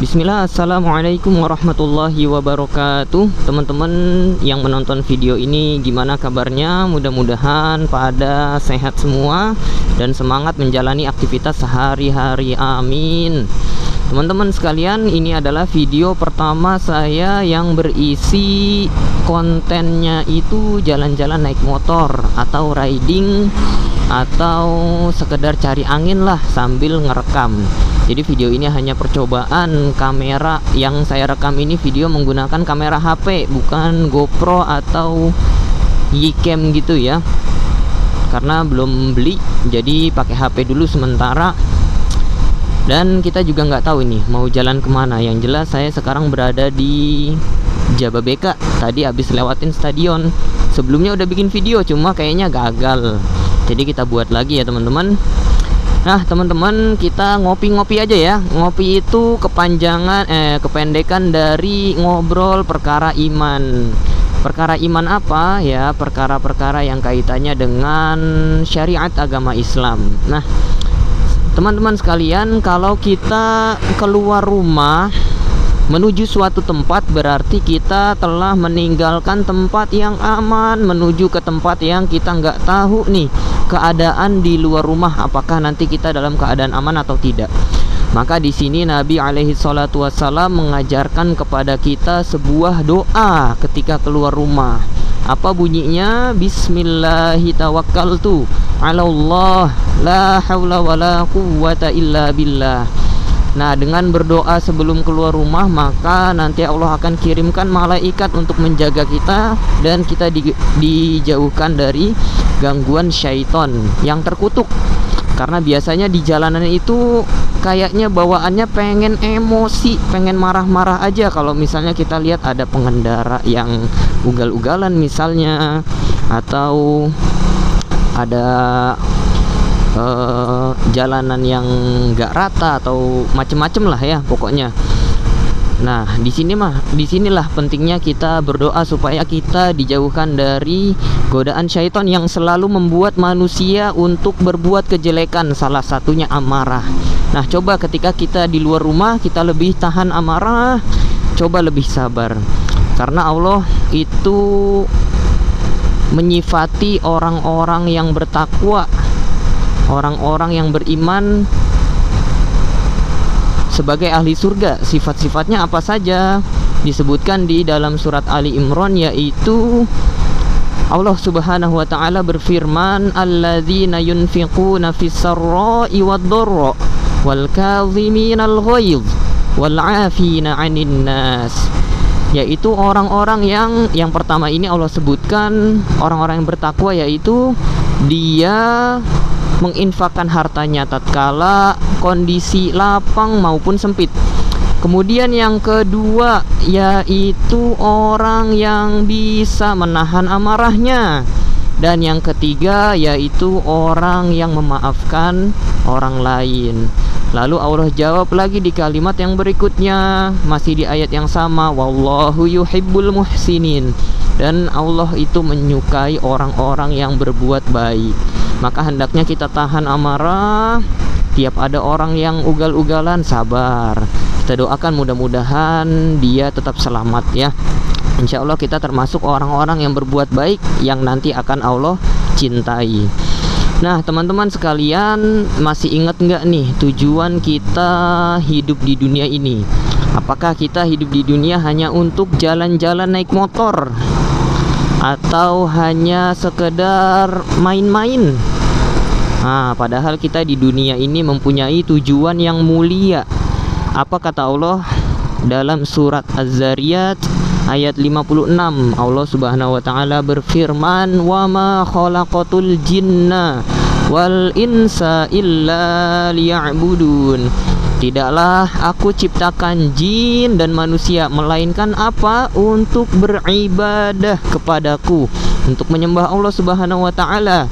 Bismillah, assalamualaikum warahmatullahi wabarakatuh. Teman-teman yang menonton video ini, gimana kabarnya? Mudah-mudahan pada sehat semua dan semangat menjalani aktivitas sehari-hari, amin. Teman-teman sekalian, ini adalah video pertama saya yang berisi kontennya itu jalan-jalan naik motor atau riding atau sekedar cari angin lah sambil ngerekam. Jadi video ini hanya percobaan kamera. Yang saya rekam ini video menggunakan kamera HP, bukan GoPro atau Ycam gitu ya, karena belum beli, jadi pakai HP dulu sementara. Dan kita juga nggak tahu ini mau jalan kemana. Yang jelas saya sekarang berada di Jababeka. Tadi habis lewatin stadion. Sebelumnya udah bikin video, cuma kayaknya gagal. Jadi kita buat lagi ya teman-teman. Nah teman-teman, kita ngopi-ngopi aja ya. Ngopi itu kependekan dari ngobrol perkara iman. Perkara iman apa ya? Perkara-perkara yang kaitannya dengan syariat agama Islam. Nah teman-teman sekalian, kalau kita keluar rumah menuju suatu tempat, berarti kita telah meninggalkan tempat yang aman menuju ke tempat yang kita nggak tahu nih keadaan di luar rumah, apakah nanti kita dalam keadaan aman atau tidak. Maka di sini Nabi alaihi salatu wassalam mengajarkan kepada kita sebuah doa ketika keluar rumah. Apa bunyinya? Bismillahi tawakkaltu 'ala Allah la haula wala quwwata illa billah. Nah, dengan berdoa sebelum keluar rumah, maka nanti Allah akan kirimkan malaikat untuk menjaga kita dan kita dijauhkan dari gangguan syaitan yang terkutuk. Karena biasanya di jalanan itu kayaknya bawaannya pengen emosi, pengen marah-marah aja. Kalau misalnya kita lihat ada pengendara yang ugal-ugalan misalnya, atau ada jalanan yang nggak rata atau macem-macem lah ya pokoknya. Nah disinilah pentingnya kita berdoa supaya kita dijauhkan dari godaan syaitan yang selalu membuat manusia untuk berbuat kejelekan, salah satunya amarah. Nah coba ketika kita di luar rumah, kita lebih tahan amarah, coba lebih sabar, karena Allah itu menyifati orang-orang yang bertakwa, orang-orang yang beriman sebagai ahli surga. Sifat-sifatnya apa saja disebutkan di dalam surat Ali Imran, yaitu Allah Subhanahu wa taala berfirman, alladzina yunfiquna fis sarra'i wad dharra wal kadhiminal ghaidh wal 'afina 'anil nas. Yaitu orang-orang yang pertama ini Allah sebutkan orang-orang yang bertakwa, yaitu dia menginfakkan hartanya tatkala kondisi lapang maupun sempit. Kemudian yang kedua yaitu orang yang bisa menahan amarahnya. Dan yang ketiga yaitu orang yang memaafkan orang lain. Lalu Allah jawab lagi di kalimat yang berikutnya, masih di ayat yang sama, wallahu yuhibbul muhsinin. Dan Allah itu menyukai orang-orang yang berbuat baik. Maka hendaknya kita tahan amarah. Tiap ada orang yang ugal-ugalan, sabar. Kita doakan mudah-mudahan dia tetap selamat ya. Insya Allah kita termasuk orang-orang yang berbuat baik yang nanti akan Allah cintai. Nah teman-teman sekalian, masih ingat nggak nih tujuan kita hidup di dunia ini? Apakah kita hidup di dunia hanya untuk jalan-jalan naik motor? Atau hanya sekedar main-main? Nah, padahal kita di dunia ini mempunyai tujuan yang mulia. Apa kata Allah dalam surat Az-Zariyat ayat 56? Allah Subhanahu wa taala berfirman, "Wa ma khalaqatul jinna wal insa illa liya'budun." Tidaklah aku ciptakan jin dan manusia melainkan apa? Untuk beribadah kepadaku, untuk menyembah Allah Subhanahu wa taala.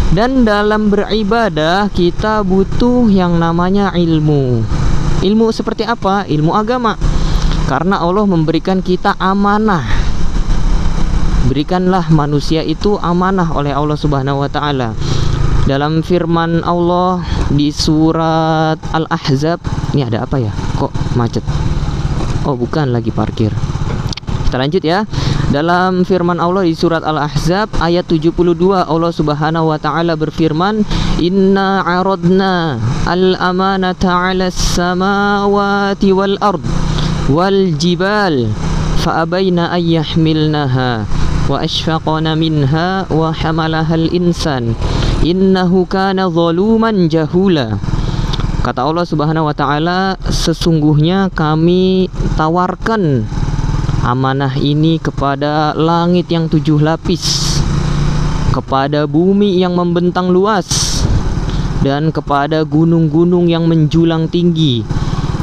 Dan dalam beribadah kita butuh yang namanya ilmu. Ilmu seperti apa? Ilmu agama. Karena Allah memberikan kita amanah. Berikanlah manusia itu amanah oleh Allah Subhanahu wa taala. Dalam firman Allah di surat Al-Ahzab. Ini ada apa ya? Kok macet? Oh, bukan, lagi parkir. Kita lanjut ya. Dalam firman Allah di surat Al-Ahzab ayat 72, Allah Subhanahu wa taala berfirman, "Inna 'aradna al-amanata 'alas samawati wal ard wal jibal fa abaina ay yahmilnaha wa ashfaqna minha wa hamalaha al-insan innahu kana zaluman jahula." Kata Allah Subhanahu wa taala, sesungguhnya kami tawarkan amanah ini kepada langit yang 7 lapis, kepada bumi yang membentang luas, dan kepada gunung-gunung yang menjulang tinggi.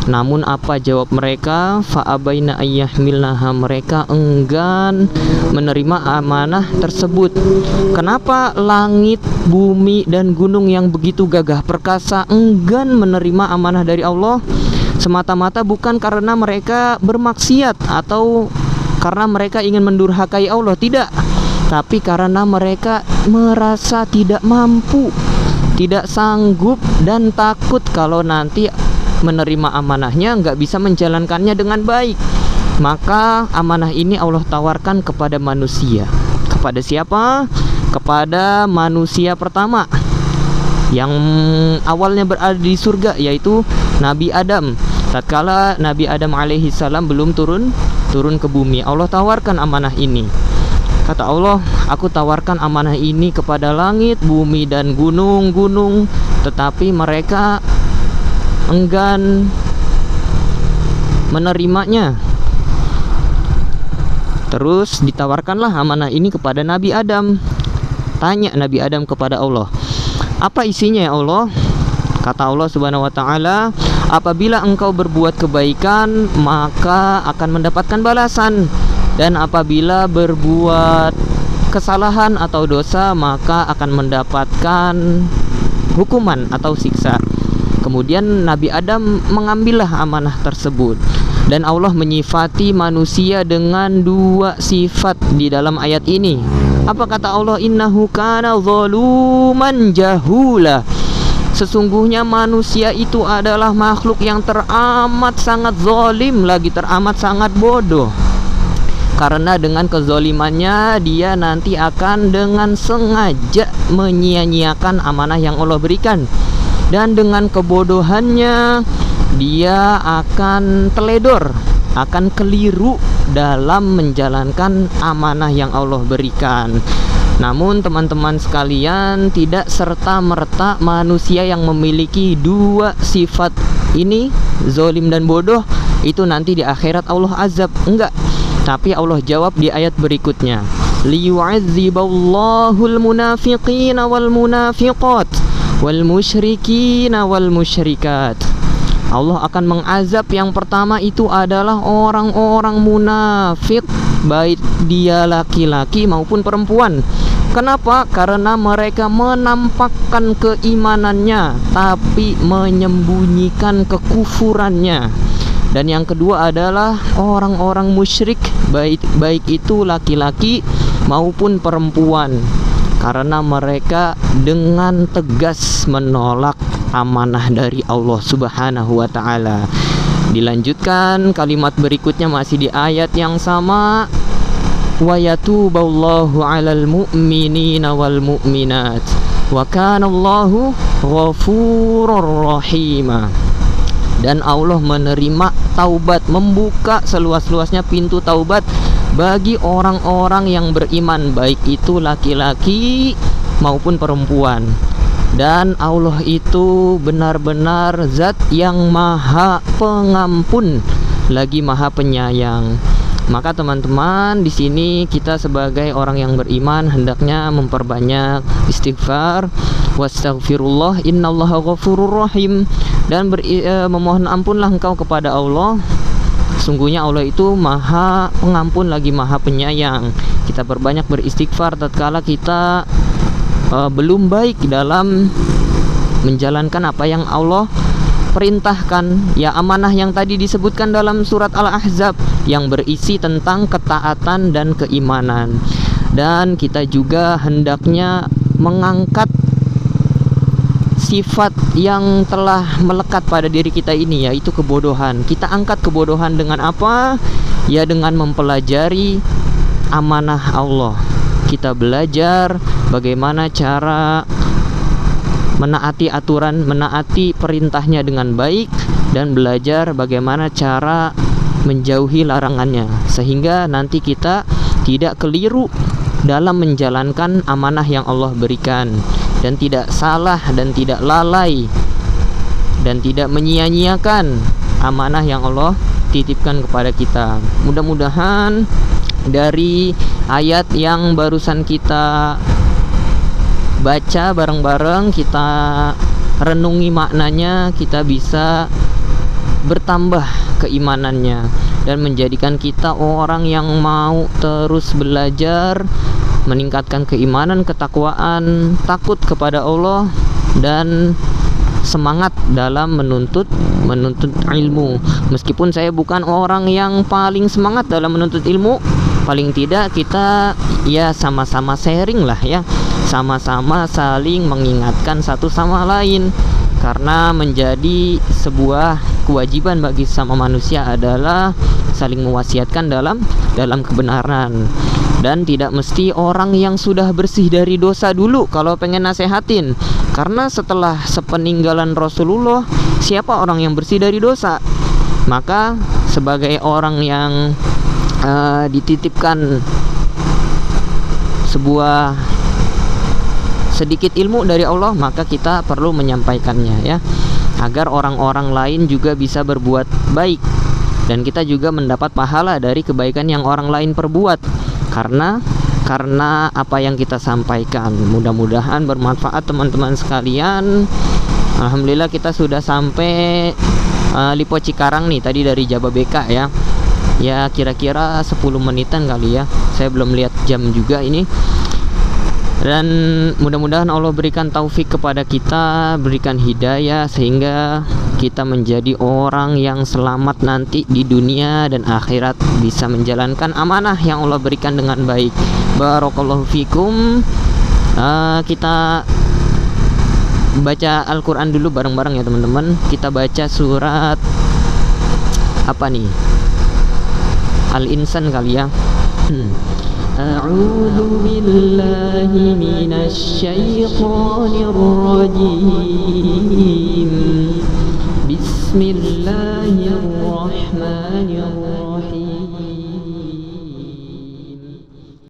Namun apa jawab mereka? Fa'abaina ayyahmilnaha, mereka enggan menerima amanah tersebut. Kenapa langit, bumi, dan gunung yang begitu gagah perkasa enggan menerima amanah dari Allah? Semata-mata bukan karena mereka bermaksiat atau karena mereka ingin mendurhakai Allah, tidak. Tapi karena mereka merasa tidak mampu, tidak sanggup, dan takut kalau nanti menerima amanahnya nggak bisa menjalankannya dengan baik. Maka amanah ini Allah tawarkan kepada manusia. Kepada siapa? Kepada manusia pertama yang awalnya berada di surga, yaitu Nabi Adam. Tatkala Nabi Adam alaihi salam belum turun ke bumi, Allah tawarkan amanah ini. Kata Allah, aku tawarkan amanah ini kepada langit, bumi, dan gunung-gunung, tetapi mereka enggan menerimanya. Terus ditawarkanlah amanah ini kepada Nabi Adam. Tanya Nabi Adam kepada Allah, apa isinya ya Allah? Kata Allah Subhanahu wa taala, apabila engkau berbuat kebaikan maka akan mendapatkan balasan, dan apabila berbuat kesalahan atau dosa maka akan mendapatkan hukuman atau siksa. Kemudian Nabi Adam mengambillah amanah tersebut, dan Allah menyifati manusia dengan 2 sifat di dalam ayat ini. Apa kata Allah? Innahu kana zaluman jahula. Sesungguhnya manusia itu adalah makhluk yang teramat sangat zalim, lagi teramat sangat bodoh. Karena dengan kezalimannya dia nanti akan dengan sengaja menyia-nyiakan amanah yang Allah berikan. Dan dengan kebodohannya dia akan teledor, akan keliru dalam menjalankan amanah yang Allah berikan. Namun teman-teman sekalian, tidak serta-merta manusia yang memiliki 2 sifat ini, zalim dan bodoh, itu nanti di akhirat Allah azab. Enggak. Tapi Allah jawab di ayat berikutnya, liyu'adziballahul munafiqina wal munafiqat wal musyrikina wal musyrikat. Allah akan mengazab yang pertama itu adalah orang-orang munafik, baik dia laki-laki maupun perempuan. Kenapa? Karena mereka menampakkan keimanannya tapi menyembunyikan kekufurannya. Dan yang kedua adalah orang-orang musyrik, baik itu laki-laki maupun perempuan, karena mereka dengan tegas menolak amanah dari Allah Subhanahu wa taala. Dilanjutkan kalimat berikutnya masih di ayat yang sama, wa yatuballahu 'alal mu'minina wal mu'minat wa kana Allahu ghafurur rahima. Dan Allah menerima taubat, membuka seluas-luasnya pintu taubat bagi orang-orang yang beriman, baik itu laki-laki maupun perempuan. Dan Allah itu benar-benar zat yang maha pengampun lagi maha penyayang. Maka teman-teman, di sini kita sebagai orang yang beriman hendaknya memperbanyak istighfar, wastaghfirullah innallaha ghafurur rahim, dan memohon ampunlah engkau kepada Allah. Sungguhnya Allah itu maha pengampun lagi maha penyayang. Kita perbanyak beristighfar tatkala kita belum baik dalam menjalankan apa yang Allah perintahkan, ya amanah yang tadi disebutkan dalam surat Al-Ahzab yang berisi tentang ketaatan dan keimanan. Dan kita juga hendaknya mengangkat sifat yang telah melekat pada diri kita ini, yaitu kebodohan. Kita angkat kebodohan dengan apa? Ya dengan mempelajari amanah Allah. Kita belajar bagaimana cara menaati aturan, menaati perintahnya dengan baik, dan belajar bagaimana cara menjauhi larangannya, sehingga nanti kita tidak keliru dalam menjalankan amanah yang Allah berikan, dan tidak salah dan tidak lalai dan tidak menyia-nyiakan amanah yang Allah titipkan kepada kita. Mudah-mudahan dari ayat yang barusan kita baca bareng-bareng, kita renungi maknanya, kita bisa bertambah keimanannya dan menjadikan kita orang yang mau terus belajar, meningkatkan keimanan, ketakwaan, takut kepada Allah, dan semangat dalam menuntut ilmu. Meskipun saya bukan orang yang paling semangat dalam menuntut ilmu, paling tidak kita ya sama-sama sharing lah ya, sama-sama saling mengingatkan satu sama lain. Karena menjadi sebuah kewajiban bagi sesama manusia adalah saling mewasiatkan dalam kebenaran. Dan tidak mesti orang yang sudah bersih dari dosa dulu kalau pengen nasehatin. Karena setelah sepeninggalan Rasulullah, siapa orang yang bersih dari dosa? Maka sebagai orang yang dititipkan sebuah sedikit ilmu dari Allah, maka kita perlu menyampaikannya ya, agar orang-orang lain juga bisa berbuat baik, dan kita juga mendapat pahala dari kebaikan yang orang lain perbuat karena apa yang kita sampaikan. Mudah-mudahan bermanfaat teman-teman sekalian. Alhamdulillah kita sudah sampai Lipo Cikarang nih tadi dari Jababeka ya. Ya kira-kira 10 menitan kali ya. Saya belum lihat jam juga ini. Dan mudah-mudahan Allah berikan taufik kepada kita, berikan hidayah sehingga kita menjadi orang yang selamat nanti di dunia dan akhirat, bisa menjalankan amanah yang Allah berikan dengan baik. Barakallahu fikum. Kita baca Al-Quran dulu bareng-bareng ya teman-teman. Kita baca surat apa nih? Al-Insan kali ya. A'udzu billahi minasy syaithanir rajim. Bismillah